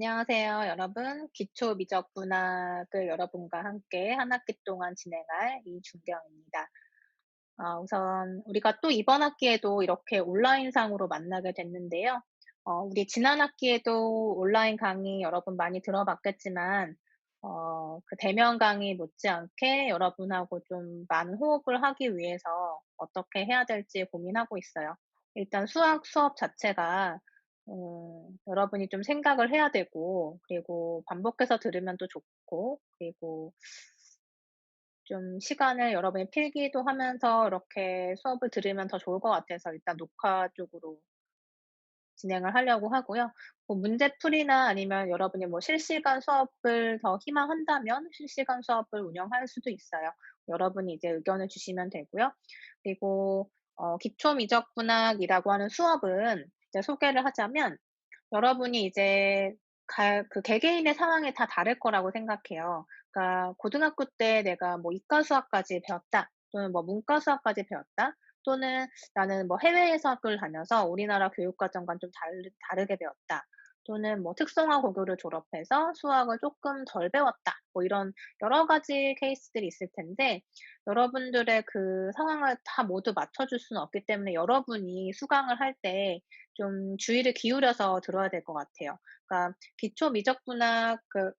안녕하세요, 여러분. 기초 미적분학을 여러분과 함께 한 학기 동안 진행할 이준경입니다. 우선 우리가 또 이번 학기에도 이렇게 온라인상으로 만나게 됐는데요. 우리 지난 학기에도 온라인 강의 여러분 많이 들어봤겠지만, 그 대면 강의 못지않게 여러분하고 좀 많은 호흡을 하기 위해서 어떻게 해야 될지 고민하고 있어요. 일단 수학 수업 자체가 여러분이 좀 생각을 해야 되고, 그리고 반복해서 들으면 또 좋고, 그리고 좀 시간을 여러분이 필기도 하면서 이렇게 수업을 들으면 더 좋을 것 같아서 일단 녹화 쪽으로 진행을 하려고 하고요. 뭐 문제풀이나 아니면 여러분이 뭐 실시간 수업을 더 희망한다면 실시간 수업을 운영할 수도 있어요. 여러분이 이제 의견을 주시면 되고요. 그리고 기초 미적분학이라고 하는 수업은 이제 소개를 하자면, 여러분이 이제 그 개개인의 상황이 다 다를 거라고 생각해요. 그러니까 고등학교 때 내가 뭐 이과 수학까지 배웠다, 또는 뭐 문과 수학까지 배웠다, 또는 나는 뭐 해외에서 학교를 다녀서 우리나라 교육과정과는 좀 다르게 배웠다, 또는 뭐 특성화 고교를 졸업해서 수학을 조금 덜 배웠다, 뭐 이런 여러 가지 케이스들이 있을 텐데, 여러분들의 그 상황을 다 모두 맞춰줄 수는 없기 때문에 여러분이 수강을 할 때 좀 주의를 기울여서 들어야 될 것 같아요. 그러니까 기초 미적분학 그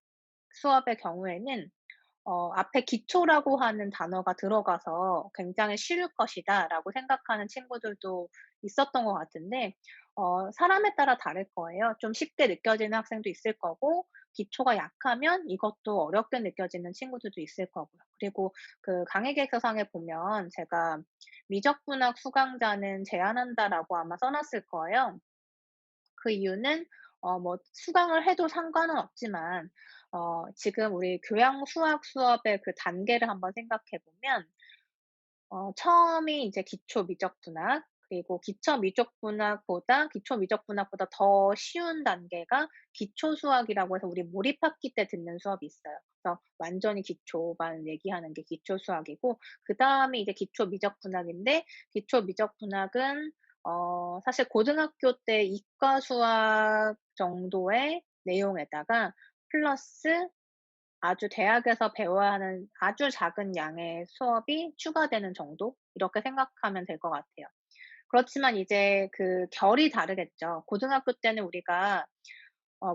수업의 경우에는 앞에 기초라고 하는 단어가 들어가서 '굉장히 쉬울 것이다.'라고 생각하는 친구들도 있었던 것 같은데, 사람에 따라 다를 거예요. 좀 쉽게 느껴지는 학생도 있을 거고, 기초가 약하면 이것도 어렵게 느껴지는 친구들도 있을 거고요. 그리고 그 강의 계획서상에 보면 제가 "미적분학 수강자는 제한한다."라고 아마 써 놨을 거예요. 그 이유는 뭐 수강을 해도 상관은 없지만, 지금 우리 교양 수학 수업의 그 단계를 한번 생각해 보면, 처음이 이제 기초 미적분학, 그리고 기초 미적분학보다 더 쉬운 단계가 기초 수학이라고 해서 우리 몰입학기 때 듣는 수업이 있어요. 그래서 완전히 기초만 얘기하는 게 기초 수학이고, 그다음에 이제 기초 미적분학인데, 기초 미적분학은 사실 고등학교 때 이과 수학 정도의 내용에다가 플러스 아주 대학에서 배워야 하는 아주 작은 양의 수업이 추가되는 정도, 이렇게 생각하면 될 것 같아요. 그렇지만 이제 그 결이 다르겠죠. 고등학교 때는 우리가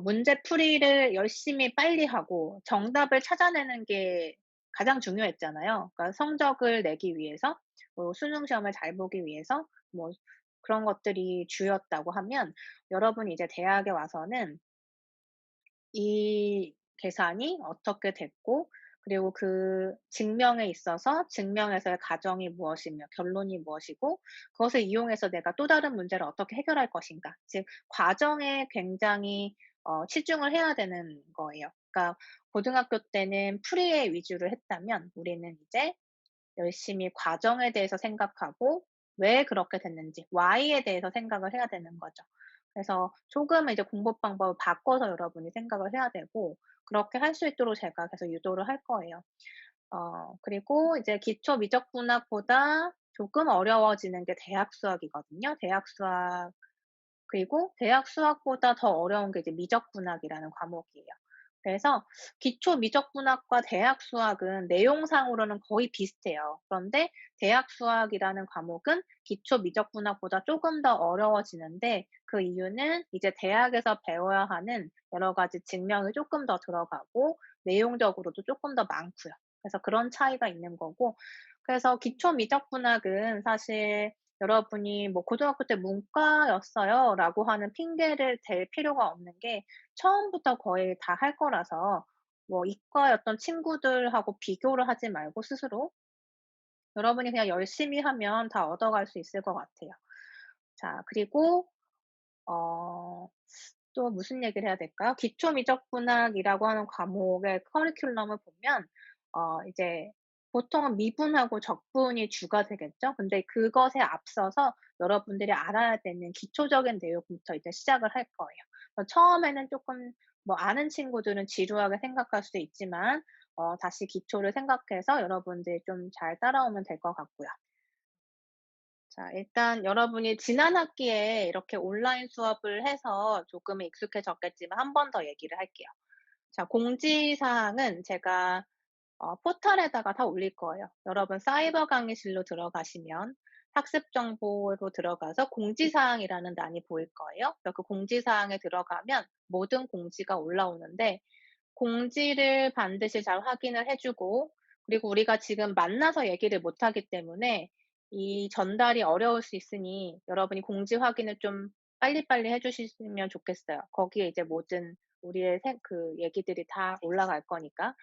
문제풀이를 열심히 빨리 하고 정답을 찾아내는 게 가장 중요했잖아요. 그러니까 성적을 내기 위해서, 뭐 수능 시험을 잘 보기 위해서, 뭐 그런 것들이 주였다고 하면, 여러분이 이제 대학에 와서는 이 계산이 어떻게 됐고, 그리고 그 증명에 있어서 증명에서의 가정이 무엇이며 결론이 무엇이고, 그것을 이용해서 내가 또 다른 문제를 어떻게 해결할 것인가. 즉 과정에 굉장히 치중을 해야 되는 거예요. 그러니까 고등학교 때는 풀이에 위주를 했다면, 우리는 이제 열심히 과정에 대해서 생각하고 왜 그렇게 됐는지 why에 대해서 생각을 해야 되는 거죠. 그래서 조금 이제 공부 방법을 바꿔서 여러분이 생각을 해야 되고, 그렇게 할 수 있도록 제가 계속 유도를 할 거예요. 그리고 이제 기초 미적분학보다 조금 어려워지는 게 대학 수학이거든요. 대학 수학, 그리고 대학 수학보다 더 어려운 게 이제 미적분학이라는 과목이에요. 그래서 기초 미적분학과 대학 수학은 내용상으로는 거의 비슷해요. 그런데 대학 수학이라는 과목은 기초 미적분학보다 조금 더 어려워지는데, 그 이유는 이제 대학에서 배워야 하는 여러 가지 증명이 조금 더 들어가고 내용적으로도 조금 더 많고요. 그래서 그런 차이가 있는 거고, 그래서 기초 미적분학은 사실 여러분이 뭐 "고등학교 때 문과였어요."라고 하는 핑계를 댈 필요가 없는 게, 처음부터 거의 다 할 거라서 뭐 이과였던 친구들하고 비교를 하지 말고 스스로 여러분이 그냥 열심히 하면 다 얻어갈 수 있을 것 같아요. 자, 그리고 어 또 무슨 얘기를 해야 될까요? 기초 미적분학이라고 하는 과목의 커리큘럼을 보면 이제 보통은 미분하고 적분이 주가 되겠죠. 근데 그것에 앞서서 여러분들이 알아야 되는 기초적인 내용부터 이제 시작을 할 거예요. 처음에는 쪼끔 뭐 아는 친구들은 지루하게 생각할 수도 있지만, 다시 기초를 생각해서 여러분들이 좀 잘 따라오면 될 것 같고요. 자, 일단 여러분이 지난 학기에 이렇게 온라인 수업을 해서 조금은 익숙해졌겠지만 한 번 더 얘기를 할게요. 자, 공지사항은 제가 포털에다가 다 올릴 거예요. 여러분 사이버 강의실로 들어가시면 학습 정보로 들어가서 공지사항이라는欄이 보일 거예요. 그래서 그 공지사항에 들어가면 모든 공지가 올라오는데 공지를 반드시 잘 확인을 해 주고, 그리고 우리가 지금 만나서 얘기를 못 하기 때문에 이 전달이 어려울 수 있으니 여러분이 공지 확인을 좀 빨리빨리 해 주시면 좋겠어요. 거기에 이제 모든 우리의 얘기들이 다 올라갈 거니까.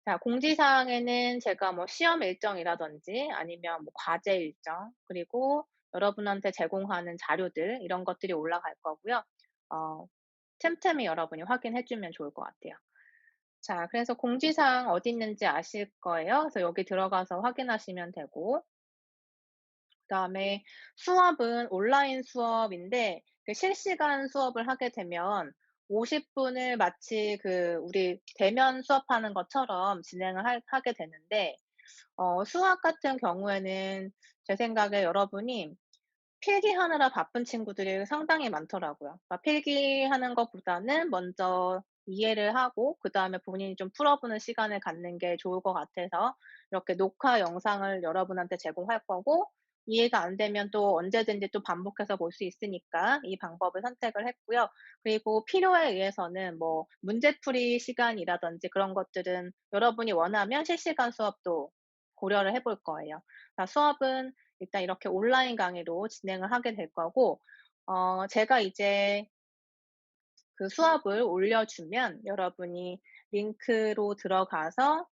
자, 공지사항에는 제가 뭐 시험 일정이라든지 아니면 뭐 과제 일정, 그리고 여러분한테 제공하는 자료들 이런 것들이 올라갈 거고요. 어 틈틈이 여러분이 확인해 주면 좋을 것 같아요. 자, 그래서 공지사항 어디 있는지 아실 거예요. 그래서 여기 들어가서 확인하시면 되고, 그다음에 수업은 온라인 수업인데 그 실시간 수업을 하게 되면 50 분을 마치 우리 대면 수업하는 것처럼 진행을 하게 되는데, 수학 같은 경우에는 제 생각에 여러분이 필기하느라 바쁜 친구들이 상당히 많더라고요. 그러니까 필기하는 것보다는 먼저 이해를 하고 그다음에 본인이 좀 풀어보는 시간을 갖는 게 좋을 것 같아서 이렇게 녹화 영상을 여러분한테 제공할 거고, 이해가 안 되면 또 언제든지 또 반복해서 볼 수 있으니까 이 방법을 선택을 했고요. 그리고 필요에 의해서는 뭐 문제풀이 시간이라든지 그런 것들은 여러분이 원하면 실시간 수업도 고려를 해볼 거예요. 그러니까 수업은 일단 이렇게 온라인 강의로 진행을 하게 될 거고, 제가 이제 그 수업을 올려주면 여러분이 링크로 들어가서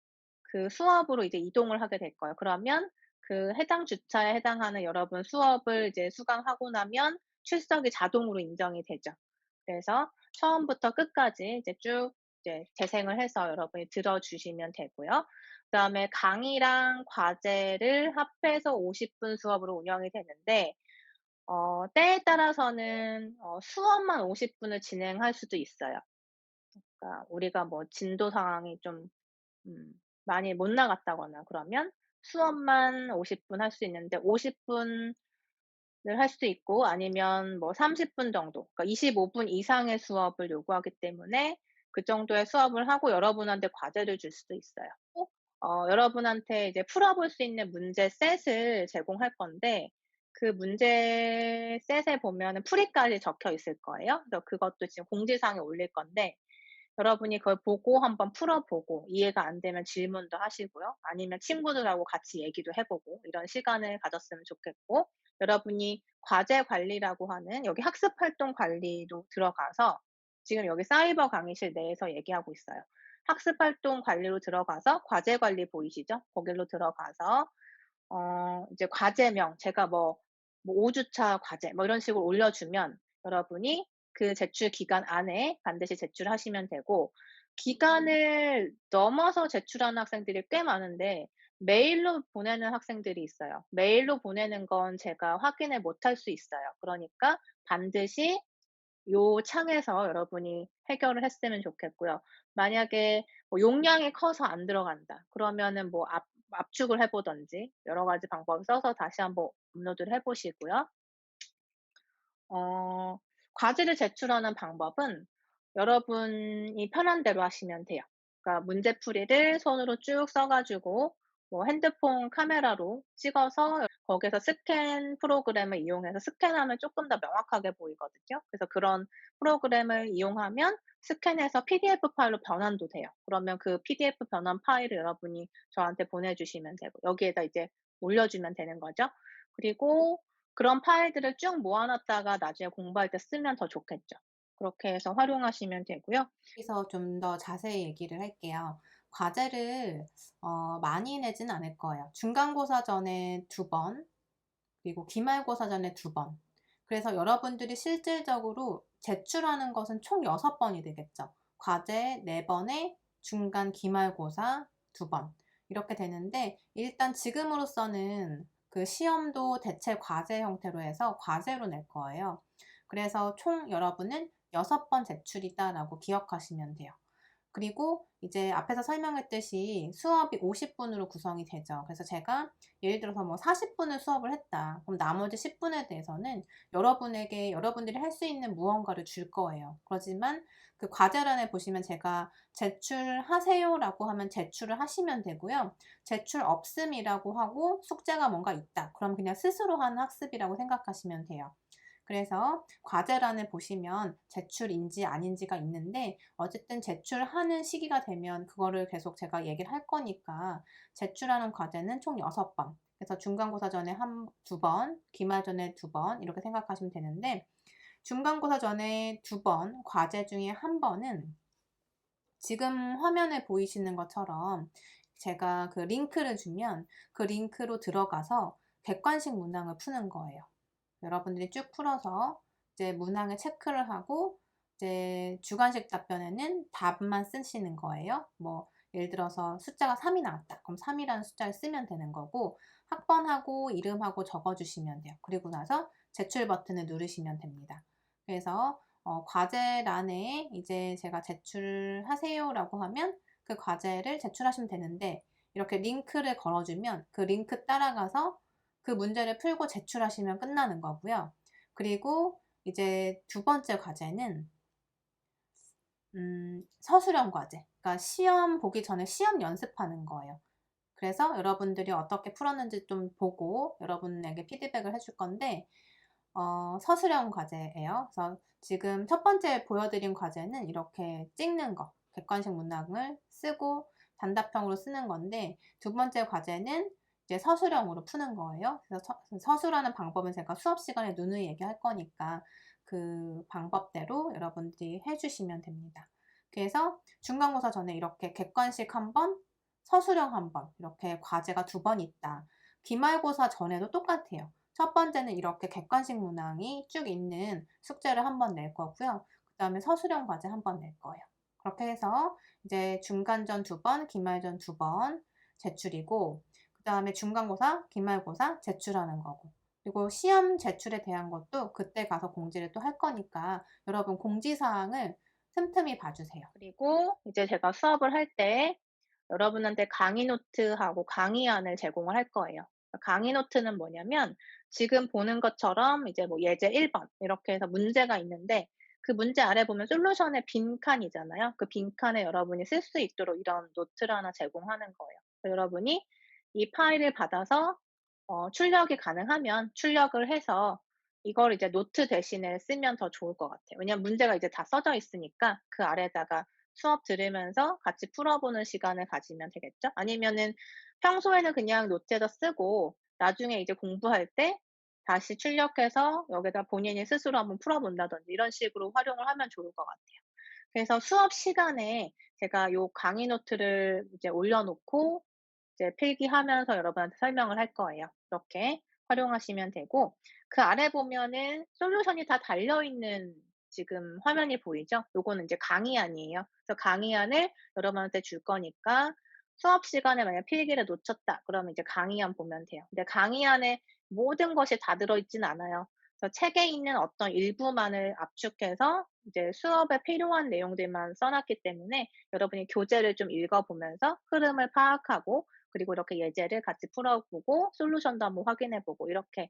그 수업으로 이제 이동을 하게 될 거예요. 그러면 그 해당 주차에 해당하는 여러분 수업을 이제 수강하고 나면 출석이 자동으로 인정이 되죠. 그래서 처음부터 끝까지 이제 쭉 이제 재생을 해서 여러분이 들어주시면 되고요. 그다음에 강의랑 과제를 합해서 50분 수업으로 운영이 되는데, 때에 따라서는 수업만 50 분을 진행할 수도 있어요. 그러니까 우리가 뭐 진도 상황이 좀 음 많이 못 나갔다거나 그러면 수업만 50분 할 수 있는데 50 분을 할 수도 있고, 아니면 뭐 30분 정도, 그러니까 25분 이상의 수업을 요구하기 때문에 그 정도의 수업을 하고 여러분한테 과제를 줄 수도 있어요. 꼭 여러분한테 이제 풀어볼 수 있는 문제 셋을 제공할 건데, 그 문제 셋에 보면은 풀이까지 적혀 있을 거예요. 그래서 그것도 지금 공지사항에 올릴 건데 여러분이 그걸 보고 한번 풀어 보고 이해가 안 되면 질문도 하시고요. 아니면 친구들하고 같이 얘기도 해 보고 이런 시간을 가졌으면 좋겠고, 여러분이 과제 관리라고 하는 여기 학습 활동 관리로 들어가서 지금 여기 사이버 강의실 내에서 얘기하고 있어요. 학습 활동 관리로 들어가서 과제 관리 보이시죠? 거기로 들어가서 이제 과제명 제가 뭐 5 주차 과제 뭐 이런 식으로 올려주면 여러분이 그 제출 기간 안에 반드시 제출하시면 되고, 기간을 넘어서 제출하는 학생들이 꽤 많은데 메일로 보내는 학생들이 있어요. 메일로 보내는 건 제가 확인을 못할 수 있어요. 그러니까 반드시 요 창에서 여러분이 해결을 했으면 좋겠고요. 만약에 뭐 용량이 커서 안 들어간다 그러면은 뭐 압축을 해 보든지 여러 가지 방법을 써서 다시 한번 업로드를 해 보시고요. 어 과제를 제출하는 방법은 여러분이 편한 대로 하시면 돼요. 그러니까 문제풀이를 손으로 쭉 써 가지고 뭐 핸드폰 카메라로 찍어서 거기에서 스캔 프로그램을 이용해서 스캔하면 쪼끔 더 명확하게 보이거든요. 그래서 그런 프로그램을 이용하면 스캔해서 PDF 파일로 변환도 돼요. 그러면 그 PDF 변환 파일을 여러분이 저한테 보내주시면 되고 여기에다 이제 올려주면 되는 거죠. 그리고 그런 파일들을 쭉 모아 놨다가 나중에 공부할 때 쓰면 더 좋겠죠. 그렇게 해서 활용하시면 되고요. 여기서 좀 더 자세히 얘기를 할게요. 과제를 많이 내진 않을 거예요. 중간고사 전에 2번, 그리고 기말고사 전에 2번. 그래서 여러분들이 실질적으로 제출하는 것은 총 6번이 되겠죠. 과제 4번에 중간 기말고사 2번. 이렇게 되는데, 일단 지금으로서는 그 시험도 대체 과제 형태로 해서 과제로 낼 거예요. 그래서 총 여러분은 6번 제출이다라고 기억하시면 돼요. 그리고 이제 앞에서 설명했듯이 수업이 50분으로 구성이 되죠. 그래서 제가 예를 들어서 뭐 40분을 수업을 했다. 그럼 나머지 10분에 대해서는 여러분에게 여러분들이 할 수 있는 무언가를 줄 거예요. 그렇지만 그 과제란에 보시면 제가 "제출하세요."라고 하면 제출을 하시면 되고요. "제출 없음."이라고 하고 "숙제가 뭔가 있다." 그럼 그냥 스스로 하는 학습이라고 생각하시면 돼요. 그래서 과제란을 보시면 제출인지 아닌지가 있는데 어쨌든 제출하는 시기가 되면 그거를 계속 제가 얘기를 할 거니까 제출하는 과제는 총 6번. 그래서 중간고사 전에 두 번, 기말 전에 두 번 이렇게 생각하시면 되는데 중간고사 전에 두 번, 과제 중에 한 번은 지금 화면에 보이시는 것처럼 제가 그 링크를 주면 그 링크로 들어가서 객관식 문항을 푸는 거예요. 여러분들이 쭉 풀어서 이제 문항을 체크를 하고 이제 주관식 답변에는 답만 쓰시는 거예요. 뭐 예를 들어서 숫자가 3이 나왔다. 그럼 3이라는 숫자를 쓰면 되는 거고 학번하고 이름하고 적어 주시면 돼요. 그리고 나서 제출 버튼을 누르시면 됩니다. 그래서 과제란에 이제 제가 "제출하세요."라고 하면 그 과제를 제출하시면 되는데 이렇게 링크를 걸어 주면 그 링크 따라가서 그 문제를 풀고 제출하시면 끝나는 거고요. 그리고 이제 두 번째 과제는 서술형 과제. 그러니까 시험 보기 전에 시험 연습하는 거예요. 그래서 여러분들이 어떻게 풀었는지 좀 보고 여러분에게 피드백을 해줄 건데 서술형 과제예요. 그래서 지금 첫 번째 보여드린 과제는 이렇게 찍는 거, 객관식 문항을 쓰고 단답형으로 쓰는 건데 두 번째 과제는 이제 서술형으로 푸는 거예요. 그래서 서술하는 방법은 제가 수업 시간에 누누이 얘기할 거니까 그 방법대로 여러분들이 해 주시면 됩니다. 그래서 중간고사 전에 이렇게 객관식 한 번, 서술형 한 번 이렇게 과제가 두 번 있다. 기말고사 전에도 똑같아요. 첫 번째는 이렇게 객관식 문항이 쭉 있는 숙제를 한 번 낼 거고요. 그다음에 서술형 과제 한 번 낼 거예요. 그렇게 해서 이제 중간전 두 번, 기말전 두 번 제출이고 그다음에 중간고사, 기말고사 제출하는 거고 그리고 시험 제출에 대한 것도 그때 가서 공지를 또 할 거니까 여러분 공지사항을 틈틈이 봐 주세요. 그리고 이제 제가 수업을 할 때 여러분한테 강의 노트하고 강의안을 제공을 할 거예요. 강의 노트는 뭐냐면 지금 보는 것처럼 이제 뭐 예제 1번 이렇게 해서 문제가 있는데 그 문제 아래 보면 솔루션의 빈칸이잖아요. 그 빈칸에 여러분이 쓸 수 있도록 이런 노트를 하나 제공하는 거예요. 그래서 여러분이 이 파일을 받아서 출력이 가능하면 출력을 해서 이걸 이제 노트 대신에 쓰면 더 좋을 것 같아요. 왜냐하면 문제가 이제 다 써져 있으니까 그 아래에다가 수업 들으면서 같이 풀어보는 시간을 가지면 되겠죠. 아니면은 평소에는 그냥 노트에다 쓰고 나중에 이제 공부할 때 다시 출력해서 여기다 본인이 스스로 한번 풀어본다든지 이런 식으로 활용을 하면 좋을 것 같아요. 그래서 수업 시간에 제가 요 강의 노트를 이제 올려놓고 이제 필기하면서 여러분한테 설명을 할 거예요. 이렇게 활용하시면 되고 그 아래 보면은 솔루션이 다 달려 있는 지금 화면이 보이죠? 요거는 인제 강의안이에요. 그래서 강의안을 여러분한테 줄 거니까 수업 시간에 만약 필기를 놓쳤다 그러면 이제 강의안 보면 돼요. 근데 강의안에 모든 것이 다 들어 있진 않아요. 그래서 책에 있는 어떤 일부만을 압축해서 이제 수업에 필요한 내용들만 써 놨기 때문에 여러분이 교재를 좀 읽어 보면서 흐름을 파악하고 그리고 이렇게 예제를 같이 풀어보고 솔루션도 한번 확인해 보고 이렇게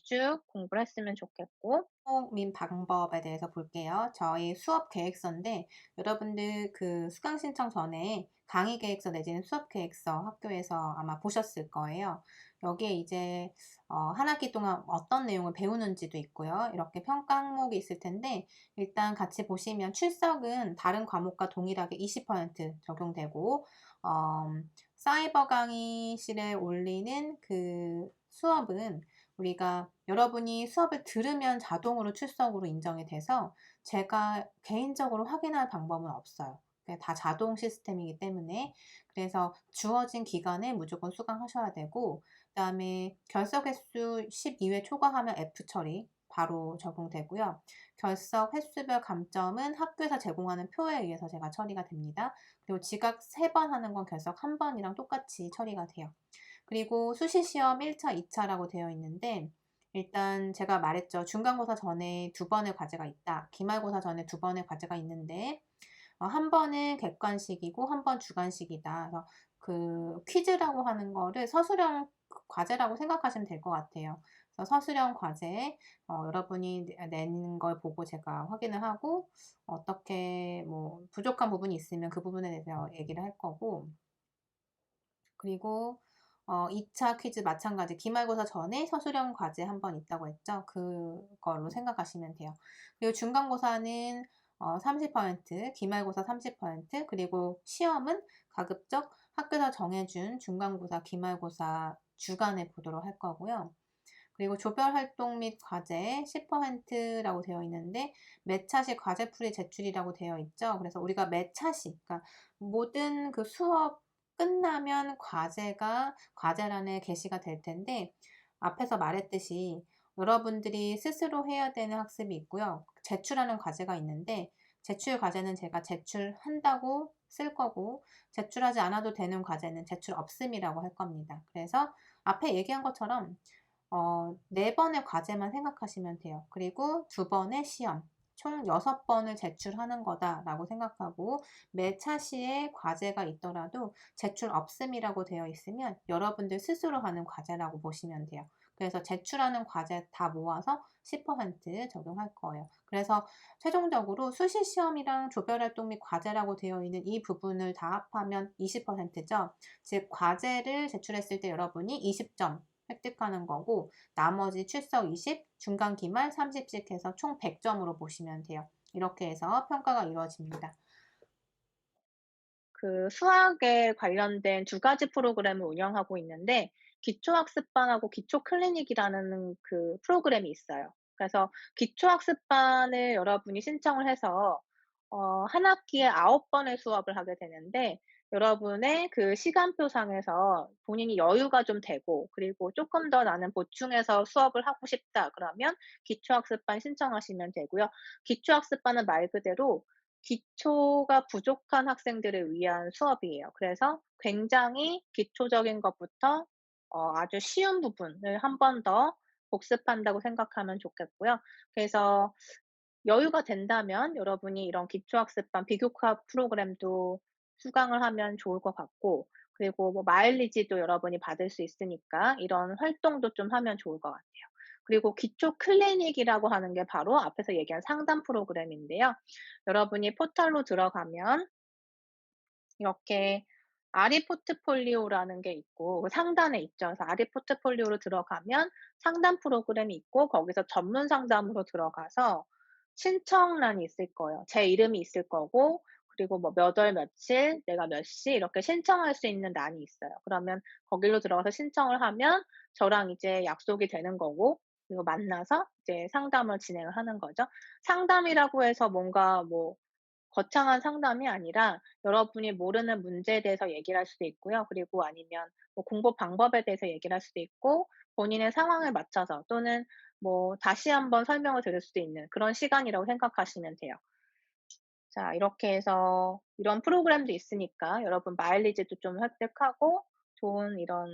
쭉 공부를 했으면 좋겠고 민 방법에 대해서 볼게요. 저희 수업 계획서인데 여러분들 그 수강 신청 전에 강의 계획서 내지는 수업 계획서 학교에서 아마 보셨을 거예요. 여기에 이제 한 학기 동안 어떤 내용을 배우는지도 있고요. 이렇게 평가 항목이 있을 텐데 일단 같이 보시면 출석은 다른 과목과 동일하게 20% 적용되고 사이버 강의실에 올리는 그 수업은 우리가 여러분이 수업을 들으면 자동으로 출석으로 인정이 돼서 제가 개인적으로 확인할 방법은 없어요. 다 자동 시스템이기 때문에 그래서 주어진 기간에 무조건 수강하셔야 되고 그다음에 결석 횟수 12회 초과하면 F 처리 바로 적용되고요. 결석 횟수별 감점은 학교에서 제공하는 표에 의해서 제가 처리가 됩니다. 그리고 지각 3번 하는 건 결석 1번이랑 똑같이 처리가 돼요. 그리고 수시시험 1차, 2차라고 되어 있는데 일단 제가 말했죠. 중간고사 전에 두 번의 과제가 있다. 기말고사 전에 두 번의 과제가 있는데 한 번은 객관식이고 한 번 주관식이다. 그래서 그 퀴즈라고 하는 거를 서술형 과제라고 생각하시면 될 것 같아요. 그래서 서술형 과제에 여러분이 내는 걸 보고 제가 확인을 하고 어떻게 뭐 부족한 부분이 있으면 그 부분에 대해서 얘기를 할 거고, 그리고 2차 퀴즈 마찬가지 기말고사 전에 서술형 과제 한 번 있다고 했죠. 그걸로 생각하시면 돼요. 그리고 중간고사는 30%, 기말고사 30%, 그리고 시험은 가급적 학교에서 정해 준 중간고사, 기말고사 주간에 보도록 할 거고요. 그리고 조별 활동 및 과제 10%라고 되어 있는데 매 차시 과제풀이 제출이라고 되어 있죠. 그래서 우리가 매 차시, 그러니까 모든 그 수업 끝나면 과제가 과제란에 게시가 될 텐데, 앞에서 말했듯이 여러분들이 스스로 해야 되는 학습이 있고요. 제출하는 과제가 있는데, 제출 과제는 제가 제출한다고 쓸 거고, 제출하지 않아도 되는 과제는 제출 없음이라고 할 겁니다. 그래서 앞에 얘기한 것처럼 4 번의 과제만 생각하시면 돼요. 그리고 2 번의 시험, 총 6 번을 제출하는 거다라고 생각하고, 매 차시에 과제가 있더라도 제출 없음이라고 되어 있으면 여러분들 스스로 하는 과제라고 보시면 돼요. 그래서 제출하는 과제 다 모아서 10% 적용할 거예요. 그래서 최종적으로 수시 시험이랑 조별 활동 및 과제라고 되어 있는 이 부분을 다 합하면 20%죠. 즉 과제를 제출했을 때 여러분이 20점 획득하는 거고, 나머지 출석 20, 중간 기말 30씩 해서 총 100점으로 보시면 돼요. 이렇게 해서 평가가 이루어집니다. 그 수학에 관련된 두 가지 프로그램을 운영하고 있는데 기초학습반하고 기초클리닉이라는 그 프로그램이 있어요. 그래서 기초학습반을 여러분이 신청을 해서 한 학기에 9 번의 수업을 하게 되는데, 여러분의 그 시간표상에서 본인이 여유가 좀 되고 그리고 쪼끔 더 '나는 보충해서 수업을 하고 싶다.' 그러면 기초학습반 신청하시면 되고요. 기초학습반은 말 그대로 기초가 부족한 학생들을 위한 수업이에요. 그래서 굉장히 기초적인 것부터 아주 쉬운 부분을 한 번 더 복습한다고 생각하면 좋겠고요. 그래서 여유가 된다면 여러분이 이런 기초학습반 비교과 프로그램도 수강을 하면 좋을 것 같고, 그리고 뭐 마일리지도 여러분이 받을 수 있으니까 이런 활동도 좀 하면 좋을 것 같아요. 그리고 기초 클리닉이라고 하는 게 바로 앞에서 얘기한 상담 프로그램인데요. 여러분이 포털로 들어가면 이렇게 아리 포트폴리오라는 게 있고 그 상단에 있죠. 그래서 아리 포트폴리오로 들어가면 상담 프로그램이 있고 거기서 전문 상담으로 들어가서 신청란이 있을 거예요. 제 이름이 있을 거고 그리고 뭐 몇 월 며칠 내가 몇 시 이렇게 신청할 수 있는 란이 있어요. 그러면 거기로 들어가서 신청을 하면 저랑 이제 약속이 되는 거고, 그리고 만나서 이제 상담을 진행을 하는 거죠. 상담이라고 해서 뭔가 뭐 거창한 상담이 아니라 여러분이 모르는 문제에 대해서 얘기를 할 수도 있고요. 그리고 아니면 뭐 공부 방법에 대해서 얘기를 할 수도 있고, 본인의 상황에 맞춰서 또는 뭐 다시 한번 설명을 드릴 수도 있는 그런 시간이라고 생각하시면 돼요. 자, 이렇게 해서 이런 프로그램도 있으니까 여러분 마일리지도 좀 획득하고 좋은 이런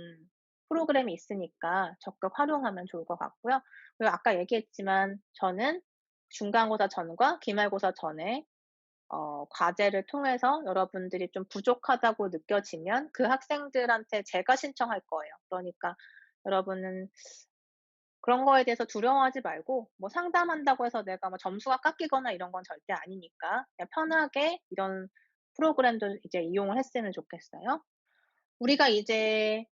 프로그램이 있으니까 적극 활용하면 좋을 것 같고요. 그리고 아까 얘기했지만 저는 중간고사 전과 기말고사 전에 과제를 통해서 여러분들이 좀 부족하다고 느껴지면 그 학생들한테 제가 신청할 거예요. 그러니까 여러분은 그런 거에 대해서 두려워하지 말고, 뭐 상담한다고 해서 내가 뭐 점수가 깎이거나 이런 건 절대 아니니까 그냥 편하게 이런 프로그램도 이제 이용을 했으면 좋겠어요. 우리가 이제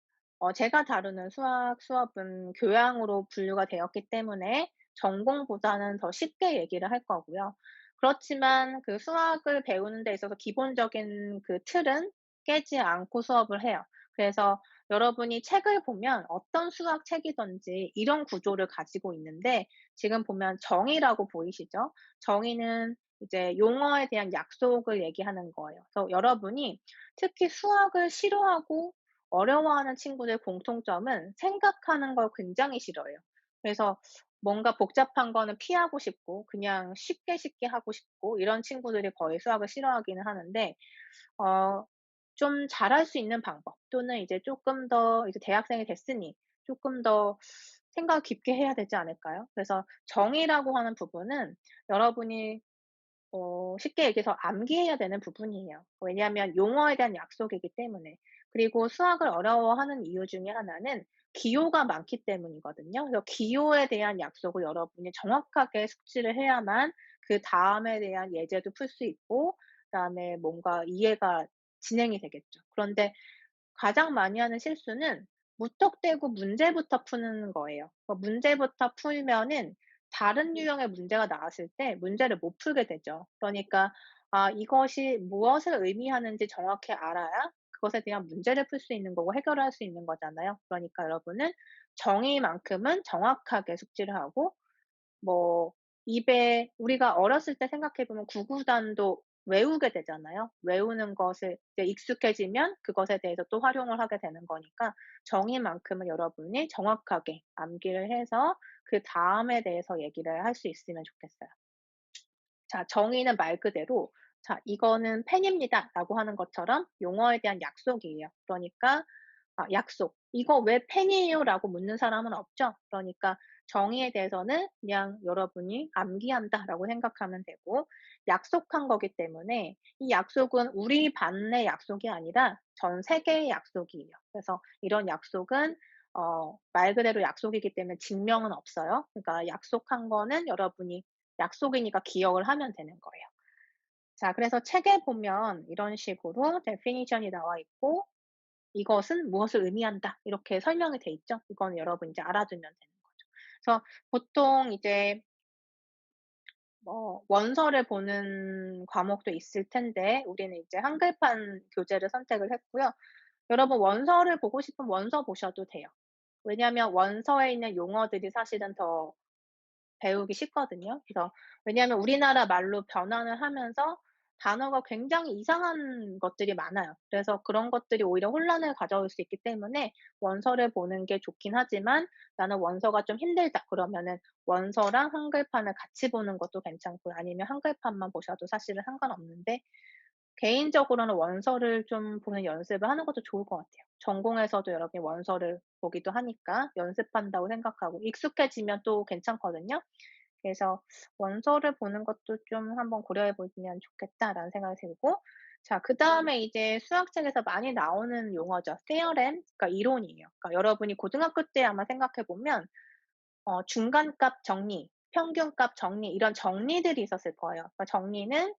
제가 다루는 수학 수업은 교양으로 분류가 되었기 때문에 전공보다는 더 쉽게 얘기를 할 거고요. 그렇지만 그 수학을 배우는 데 있어서 기본적인 그 틀은 깨지 않고 수업을 해요. 그래서 여러분이 책을 보면 어떤 수학 책이든지 이런 구조를 가지고 있는데, 지금 보면 정의라고 보이시죠? 정의는 이제 용어에 대한 약속을 얘기하는 거예요. 그래서 여러분이 특히 수학을 싫어하고 어려워하는 친구들의 공통점은 생각하는 걸 굉장히 싫어해요. 그래서 뭔가 복잡한 거는 피하고 싶고 그냥 쉽게 쉽게 하고 싶고 이런 친구들이 거의 수학을 싫어하기는 하는데, 어 좀 잘할 수 있는 방법 또는 이제 쪼끔 더 이제 대학생이 됐으니 쪼끔 더 생각을 깊게 해야 되지 않을까요? 그래서 정의라고 하는 부분은 여러분이 쉽게 얘기해서 암기해야 되는 부분이에요. 왜냐하면 용어에 대한 약속이기 때문에. 그리고 수학을 어려워하는 이유 중에 하나는 기호가 많기 때문이거든요. 그래서 기호에 대한 약속을 여러분이 정확하게 숙지를 해야만 그다음에 대한 예제도 풀 수 있고 그다음에 뭔가 이해가 진행이 되겠죠. 그런데 가장 많이 하는 실수는 무턱대고 문제부터 푸는 거예요. 문제부터 풀면은 다른 유형의 문제가 나왔을 때 문제를 못 풀게 되죠. 그러니까 이것이 무엇을 의미하는지 정확히 알아야 그것에 대한 문제를 풀 수 있는 거고 해결할 수 있는 거잖아요. 그러니까 여러분은 정의만큼은 정확하게 숙지를 하고 뭐 입에 우리가 어렸을 때 생각해 보면 구구단도 외우게 되잖아요. 외우는 것을 이제 익숙해지면 그것에 대해서 또 활용을 하게 되는 거니까 정의만큼은 여러분이 정확하게 암기를 해서 그다음에 대해서 얘기를 할 수 있으면 좋겠어요. 자, 정의는 말 그대로 자, "이거는 펜입니다."라고 하는 것처럼 용어에 대한 약속이에요. 그러니까 약속. "이거 왜 펜이에요?"라고 묻는 사람은 없죠. 그러니까 정의에 대해서는 그냥 여러분이 '암기한다.'라고 생각하면 되고 약속한 거기 때문에 이 약속은 우리 반의 약속이 아니라 전 세계의 약속이에요. 그래서 이런 약속은 말 그대로 약속이기 때문에 증명은 없어요. 그러니까 약속한 거는 여러분이 약속이니까 기억을 하면 되는 거예요. 자, 그래서 책에 보면 이런 식으로 definition이 나와 있고 "이것은 무엇을 의미한다." 이렇게 설명이 돼 있죠. 이거는 여러분이 이제 알아두면 되는 거죠. 그래서 보통 이제 원서를 보는 과목도 있을 텐데 우리는 이제 한글판 교재를 선택을 했고요. 여러분 원서를 보고 싶으면 원서 보셔도 돼요. 왜냐하면 원서에 있는 용어들이 사실은 더 배우기 쉽거든요. 그래서 왜냐하면 우리나라 말로 변환을 하면서 단어가 굉장히 이상한 것들이 많아요. 그래서 그런 것들이 오히려 혼란을 가져올 수 있기 때문에 원서를 보는 게 좋긴 하지만 '나는 원서가 좀 힘들다.' 그러면은 원서랑 한글판을 같이 보는 것도 괜찮고요. 아니면 한글판만 보셔도 사실은 상관없는데 개인적으로는 원서를 좀 보는 연습을 하는 것도 좋을 것 같아요. 전공에서도 여러분이 원서를 보기도 하니까 연습한다고 생각하고 익숙해지면 또 괜찮거든요. 그래서 '원서를 보는 것도 좀 한번 고려해 보시면 좋겠다.'라는 생각이 들고 자, 그다음에 이제 수학책에서 많이 나오는 용어죠. theorem, 그러니까 이론이에요. 그러니까 여러분이 고등학교 때 아마 생각해 보면 중간값 정리, 평균값 정리 이런 정리들이 있었을 거예요. 그러니까 정리는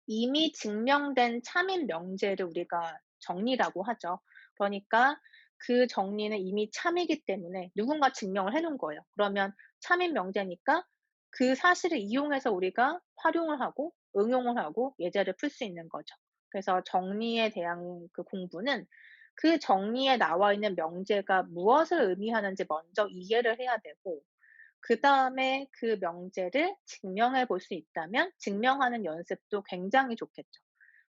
이미 증명된 참인 명제를 우리가 정리라고 하죠. 그러니까 그 정리는 이미 참이기 때문에 누군가 증명을 해 놓은 거예요. 그러면 참인 명제니까 그 사실을 이용해서 우리가 활용을 하고 응용을 하고 예제를 풀 수 있는 거죠. 그래서 정리에 대한 그 공부는 그 정리에 나와 있는 명제가 무엇을 의미하는지 먼저 이해를 해야 되고 그다음에 그 명제를 증명해 볼 수 있다면 증명하는 연습도 굉장히 좋겠죠.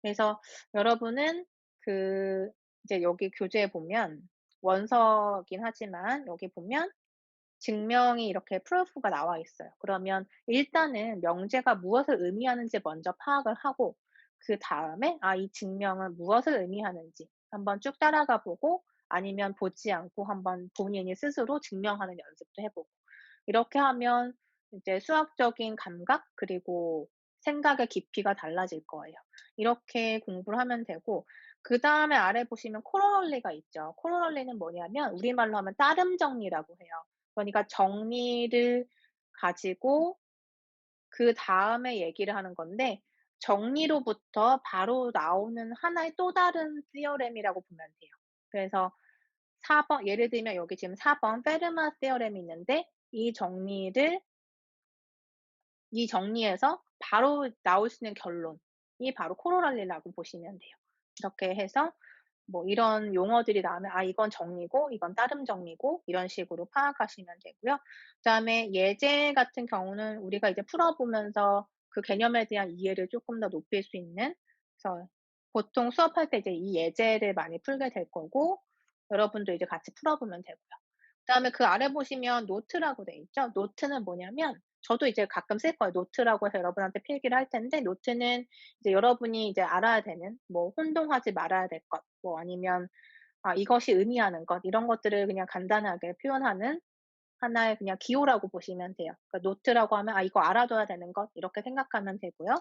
그래서 여러분은 그 이제 여기 교재에 보면 원서긴 하지만 여기 보면 증명이 이렇게 프루프가 나와 있어요. 그러면 일단은 명제가 무엇을 의미하는지 먼저 파악을 하고 그다음에 이 증명은 무엇을 의미하는지 한번 쭉 따라가 보고 아니면 보지 않고 한번 본인이 스스로 증명하는 연습도 해 보고 이렇게 하면 이제 수학적인 감각 그리고 생각의 깊이가 달라질 거예요. 이렇게 공부를 하면 되고 그다음에 아래 보시면 코로널리가 있죠. 코로널리는 뭐냐면 우리말로 하면 따름 정리라고 해요. 그러니까 정리를 가지고 그다음에 얘기를 하는 건데 정리로부터 바로 나오는 하나의 또 다른 theorem이라고 보면 돼요. 그래서 4번 예를 들면 여기 지금 4번 페르마 theorem이 있는데 이 정리에서 바로 나올 수 있는 결론이 바로 코로날리라고 보시면 돼요. 이렇게 해서 뭐 이런 용어들이 나오면 이건 정리고 이건 따름 정리고 이런 식으로 파악하시면 되고요. 그다음에 예제 같은 경우는 우리가 이제 풀어 보면서 그 개념에 대한 이해를 쪼끔 더 높일 수 있는 그래서 보통 수업할 때 이제 이 예제를 많이 풀게 될 거고 여러분도 이제 같이 풀어 보면 되고요. 그다음에 그 아래 보시면 노트라고 돼 있죠. 노트는 뭐냐면 저도 이제 가끔 쓸 거예요. 노트라고 해서 여러분한테 필기를 할 텐데 노트는 이제 여러분이 이제 알아야 되는 뭐 혼동하지 말아야 될 것 뭐 아니면 이것이 의미하는 것 이런 것들을 그냥 간단하게 표현하는 하나의 그냥 기호라고 보시면 돼요. 그러니까 노트라고 하면 '아 이거 알아둬야 되는 것.' 이렇게 생각하면 되고요.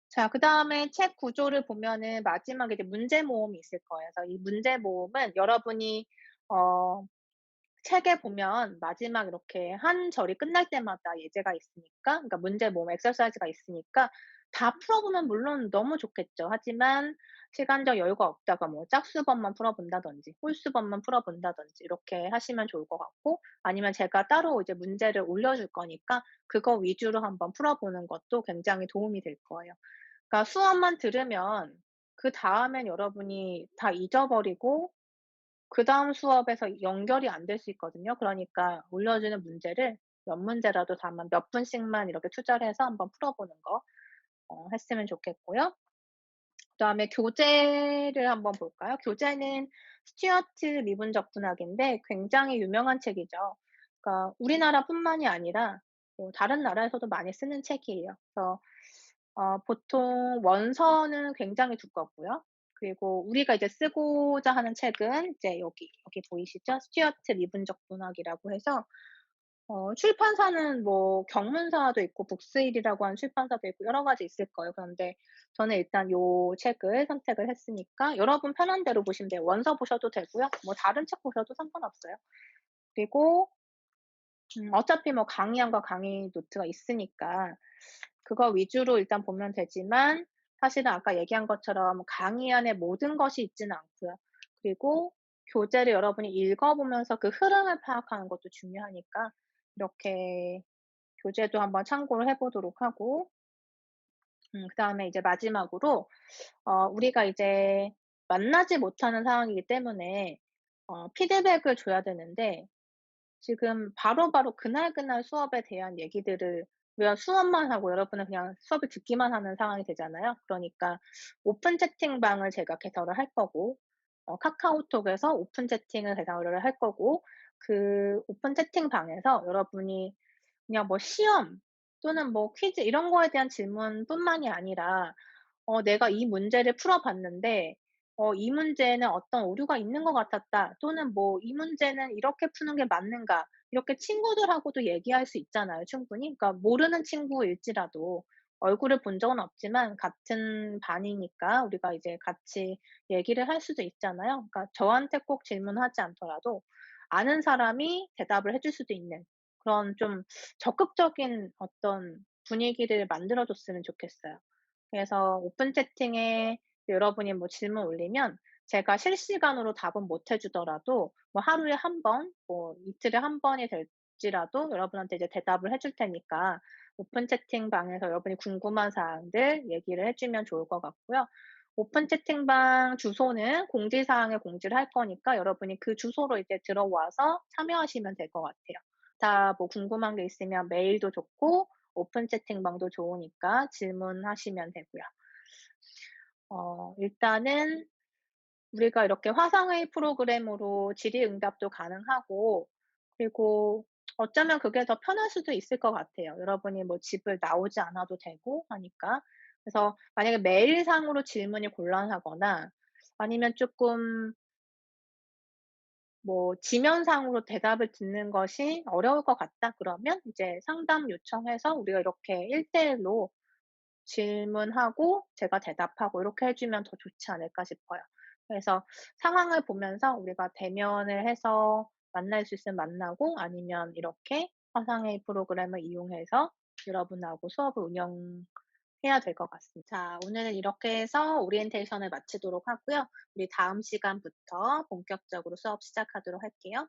자 그다음에 책 구조를 보면은 마지막에 이제 문제 모음이 있을 거예요. 그래서 이 문제 모음은 여러분이 어 책에 보면 마지막 이렇게 한 절이 끝날 때마다 예제가 있으니까, 그러니까 문제 모음 exercise가 있으니까 다 풀어보면 물론 너무 좋겠죠. 하지만 시간적 여유가 없다가 뭐 짝수번만 풀어본다든지 홀수번만 풀어본다든지 이렇게 하시면 좋을 것 같고, 아니면 제가 따로 이제 문제를 올려줄 거니까 그거 위주로 한번 풀어보는 것도 굉장히 도움이 될 거예요. 그러니까 수업만 들으면 그다음엔 여러분이 다 잊어버리고 그다음 수업에서 연결이 안 될 수 있거든요. 그러니까 올려주는 문제를 몇 문제라도 다만 몇 분씩만 이렇게 투자를 해서 한번 풀어보는 거 했으면 좋겠고요. 그다음에 교재를 한번 볼까요? 교재는 스튜어트 리분 적분학인데 굉장히 유명한 책이죠. 그러니까 우리나라뿐만이 아니라 뭐 다른 나라에서도 많이 쓰는 책이에요. 그래서 보통 원서는 굉장히 두껍고요. 그리고 우리가 이제 쓰고자 하는 책은 이제 여기 보이시죠? 스튜어트 리분 적분학이라고 해서 출판사는 뭐 경문사도 있고 북스일이라고 하는 출판사도 있고 여러 가지 있을 거예요. 그런데 저는 일단 요 책을 선택을 했으니까 여러분 편한 대로 보시면 돼요. 원서 보셔도 되고요. 뭐 다른 책 보셔도 상관없어요. 그리고 어차피 뭐 강의안과 강의 노트가 있으니까 그거 위주로 일단 보면 되지만, 사실은 아까 얘기한 것처럼 강의안에 모든 것이 있지는 않고요. 그리고 교재를 여러분이 읽어 보면서 그 흐름을 파악하는 것도 중요하니까 이렇게 교재도 한번 참고를 해 보도록 하고, 그다음에 이제 마지막으로 우리가 이제 만나지 못하는 상황이기 때문에 피드백을 줘야 되는데, 지금 바로바로 그날그날 수업에 대한 얘기들을 우리가 수업만 하고 여러분은 그냥 수업을 듣기만 하는 상황이 되잖아요. 그러니까 오픈 채팅방을 제가 개설을 할 거고, 카카오톡에서 오픈 채팅을 개설을 할 거고, 그 오픈 채팅방에서 여러분이 그냥 뭐 시험 또는 뭐 퀴즈 이런 거에 대한 질문뿐만이 아니라 내가 이 문제를 풀어 봤는데 이 문제에는 어떤 오류가 있는 것 같았다. 또는 뭐 이 문제는 이렇게 푸는 게 맞는가. 이렇게 친구들하고도 얘기할 수 있잖아요, 충분히. 그러니까 모르는 친구일지라도 얼굴을 본 적은 없지만 같은 반이니까 우리가 이제 같이 얘기를 할 수도 있잖아요. 그러니까 저한테 꼭 질문하지 않더라도 아는 사람이 대답을 해줄 수도 있는 그런 좀 적극적인 어떤 분위기를 만들어 줬으면 좋겠어요. 그래서 오픈 채팅에 여러분이 뭐 질문 올리면 제가 실시간으로 답은 못 해 주더라도 뭐 하루에 한 번, 뭐 이틀에 한 번이 될지라도 여러분한테 이제 대답을 해줄 테니까 오픈 채팅방에서 여러분이 궁금한 사항들 얘기를 해 주면 좋을 것 같고요. 오픈 채팅방 주소는 공지사항에 공지를 할 거니까 여러분이 그 주소로 이제 들어와서 참여하시면 될 것 같아요. 다 뭐 궁금한 게 있으면 메일도 좋고 오픈 채팅방도 좋으니까 질문하시면 되고요. 일단은 우리가 이렇게 화상회의 프로그램으로 질의응답도 가능하고, 그리고 어쩌면 그게 더 편할 수도 있을 것 같아요. 여러분이 뭐 집을 나오지 않아도 되고 하니까. 그래서 만약에 메일상으로 질문이 곤란하거나 아니면 쪼끔 뭐 지면상으로 대답을 듣는 것이 어려울 것 같다 그러면 이제 상담 요청해서 우리가 이렇게 1대1로 질문하고 제가 대답하고 이렇게 해 주면 더 좋지 않을까 싶어요. 그래서 상황을 보면서 우리가 대면을 해서 만날 수 있으면 만나고, 아니면 이렇게 화상회의 프로그램을 이용해서 여러분하고 수업을 운영해야 될 것 같습니다. 자 오늘은 이렇게 해서 오리엔테이션을 마치도록 하고요. 우리 다음 시간부터 본격적으로 수업 시작하도록 할게요.